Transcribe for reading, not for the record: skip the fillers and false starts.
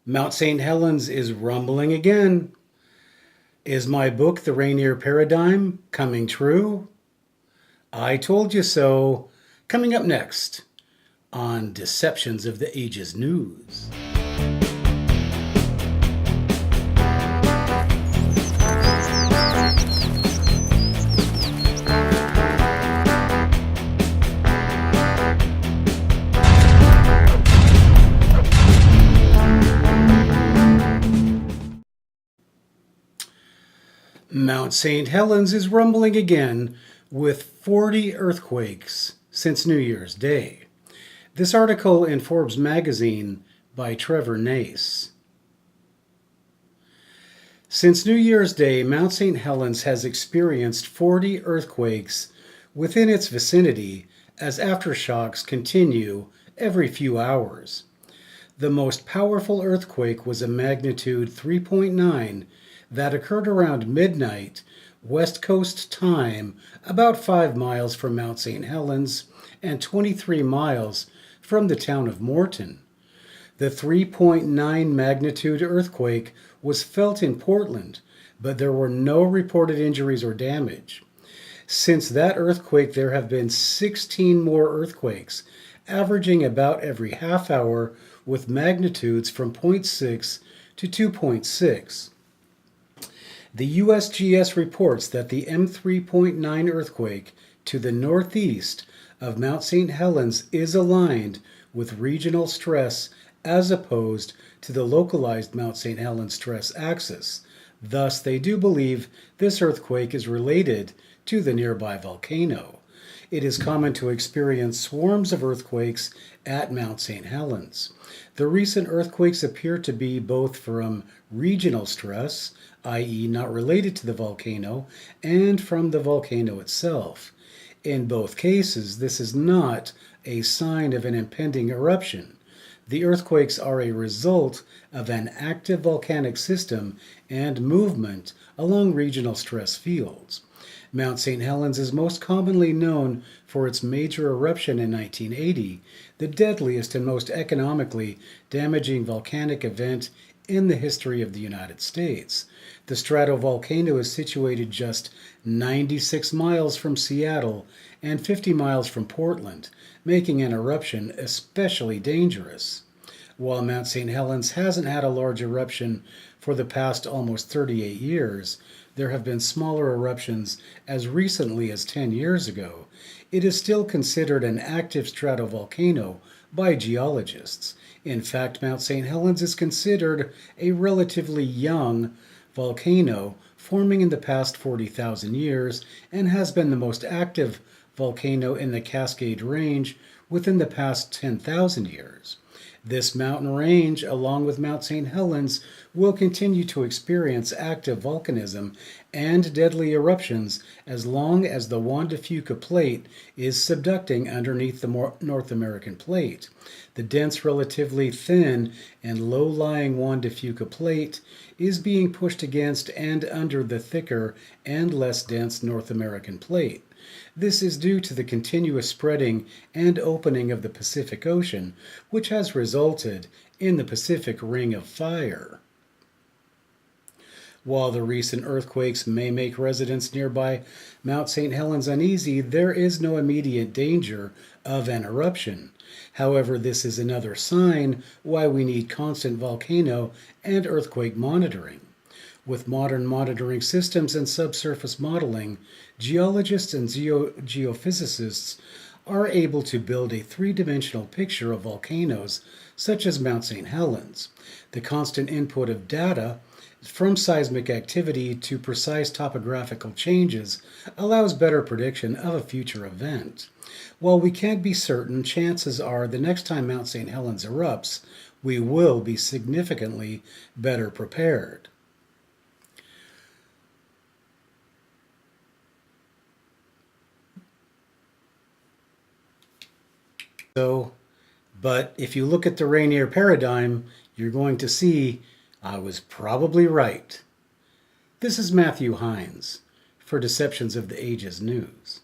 Mount St. Helens is rumbling again. Is my book, The Rainier Paradigm, coming true? I told you so. Coming up next on Deceptions of the Ages News. Mount St. Helens is rumbling again with 40 earthquakes since New Year's Day. This article in Forbes magazine by Trevor Nace. Since New Year's Day, Mount St. Helens has experienced 40 earthquakes within its vicinity as aftershocks continue every few hours. The most powerful earthquake was a magnitude 3.9 that occurred around midnight, West Coast time, about 5 miles from Mount St. Helens and 23 miles from the town of Morton. The 3.9 magnitude earthquake was felt in Portland, but there were no reported injuries or damage. Since that earthquake, there have been 16 more earthquakes, averaging about every half hour with magnitudes from 0.6 to 2.6. The USGS reports that the M3.9 earthquake to the northeast of Mount St. Helens is aligned with regional stress as opposed to the localized Mount St. Helens stress axis. Thus, they do believe this earthquake is related to the nearby volcano. It is common to experience swarms of earthquakes at Mount St. Helens. The recent earthquakes appear to be both from regional stress, i.e. not related to the volcano, and from the volcano itself. In both cases, this is not a sign of an impending eruption. The earthquakes are a result of an active volcanic system and movement along regional stress fields. Mount St. Helens is most commonly known for its major eruption in 1980, the deadliest and most economically damaging volcanic event in the history of the United States. The stratovolcano is situated just 96 miles from Seattle and 50 miles from Portland, making an eruption especially dangerous. While Mount St. Helens hasn't had a large eruption for the past almost 38 years, there have been smaller eruptions as recently as 10 years ago. It is still considered an active stratovolcano by geologists. In fact, Mount St. Helens is considered a relatively young volcano, forming in the past 40,000 years, and has been the most active volcano in the Cascade Range within the past 10,000 years. This mountain range, along with Mount St. Helens, will continue to experience active volcanism and deadly eruptions as long as the Juan de Fuca plate is subducting underneath the North American plate. The dense, relatively thin, and low-lying Juan de Fuca plate is being pushed against and under the thicker and less dense North American plate. This is due to the continuous spreading and opening of the Pacific Ocean, which has resulted in the Pacific Ring of Fire. While the recent earthquakes may make residents nearby Mount St. Helens uneasy, there is no immediate danger of an eruption. However, this is another sign why we need constant volcano and earthquake monitoring. With modern monitoring systems and subsurface modeling, geologists and geophysicists are able to build a three-dimensional picture of volcanoes such as Mount St. Helens. The constant input of data from seismic activity to precise topographical changes allows better prediction of a future event. While we can't be certain, chances are the next time Mount St. Helens erupts, we will be significantly better prepared. But if you look at the Rainier Paradigm, you're going to see I was probably right. This is Matthew Hines for Deceptions of the Ages News.